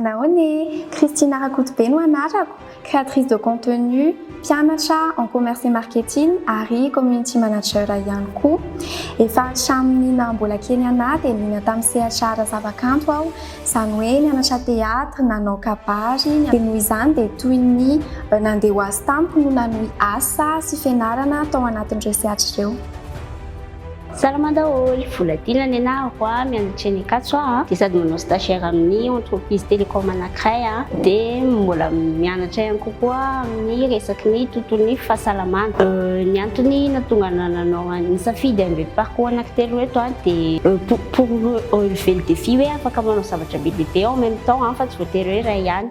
Manao né, Christine Arakoutbe no anarako, créatrice de contenu, mpianatra en commerce et marketing ary community manager ihany koa. Efa hatramin'ny mbola kely ana dia niana tamin'ny sehatra zavakanto aho, izany hoe nianatra teatra, nanao kabary, dia noho izany dia toy ny nandeha ho azy tamiko no nanohy asa sy fianarana tao anatin'ireo sehatra ireo. Salama daholo, vola tila ny anarako mianatra eny Ankatso dia sady manao stagiaire amin'ny entreprise télécom anankiray dia mbola mianatra ihany koa amin'ny resaky ny tontolon'ny fahasalamana. Ny antony nahatonga nanao nisafidy an'ireo parcours anankitelo eto dia pour relever le défi hoe afaka manao zavatra be dia be en même temps fa tsy voatery hoe iray ihany.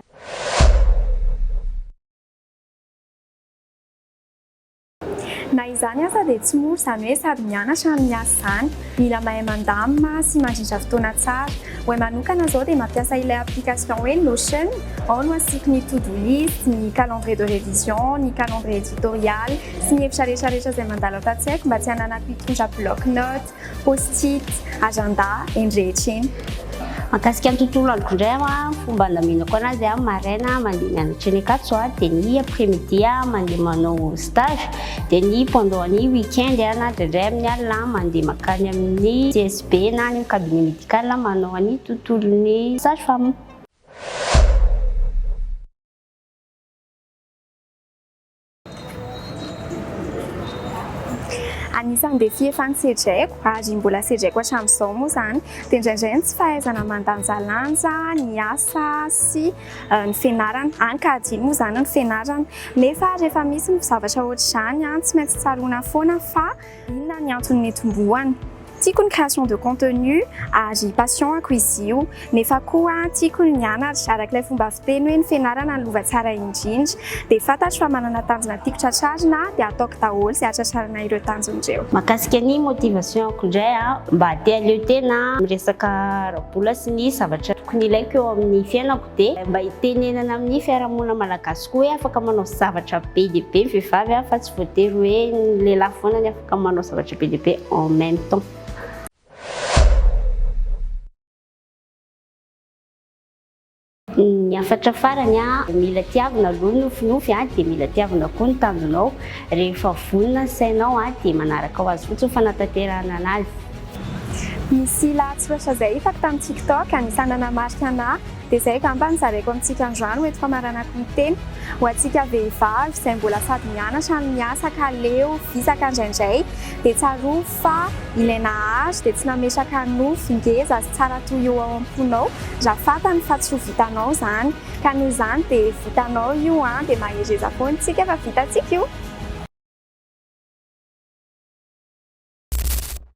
Na izany aza dia tsy mora izany hoe sady mianatra ny miasa izany, mila mahay mandamina sy mandrindra fotoana tsara. Ho ahy manokana izao dia mampiasa ilay application hoe Notion, ao no asiko ny to-do list, ny calendrier de révision, ny calendrier éditorial sy ny hevitra rehetrarehetra izay mandalo ato an-tsaiko mba tsy hananako hitondra bloc-notes, post-it, agenda eny rehetra eny. Mahakasika ny tontolo andro indray fomba handaminako anazy maraina mandeha mianatra eny Ankatso dia ny après-midi mandeha manao stage dia ny pendant ny week-end na indraindray amin'ny alina mandeha makany amin'ny CSB na ny cabinet médical manao ny tontolon'ny sage-femme. Anisan'ny défi efa nisedraiko ary mbola sedraiko hatramin'izao moa izany dia indraindray tsy fahaizana mandanjalanja ny asa sy ny fianarana. Any ka adino moa izany ny fianarana nefa rehefa misy ny zavatra ohatr'izany tsy maintsy tsaroana foana fa inona ny antony nitombohany. Tiako ny création de contenu ary passionako izy io nefa koa tiako ny mianatra arak'ilay fomba fiteny hoe ny fianarana ny lova tsara indrindra dia fantatro fa manana tanjona tiako tratrarina dia ataoko daholo izay hatratrarana ireo tanjony ireo. Mahakasika ny motivationko indray mba te haleo tena miresaka ara-bola sy ny zavatra tokony ilaiko eo amin'ny fiainako dia mba hitenenana amin'ny fiarahamonina malagasy koa hoe afaka manao zavatra be dia be ny vehivavy fa tsy voatery hoe ny lehilahy foana ny afaka manao zavatra be dia be en même temps. Ny afatra farany mila tiavina aloha ny nofinofy dia mila tiavina koa ny tanjonao. Rehefa vonona ny sainao dia manaraka ho azy fotsiny fanatanterahana anazy. Misy lahatsoratra izay hitako tamin'ny TikTok anisany nanamarika anahy dia izay angamba nizaraiko amintsika androany hoentiko hamaranako ny teny ho antsika vehivavy izay mbola sady mianatra ny miasa ka leo visaka indraindray dia tsaroa fa ilaina azy dia tsy nametraka nofy ngeza sy tsara toy eo ao am-ponao raha fantany fa tsy ho vitanao izany ka noho izany dia vitanao io dia mahereza foana tsika fa vitantsika io.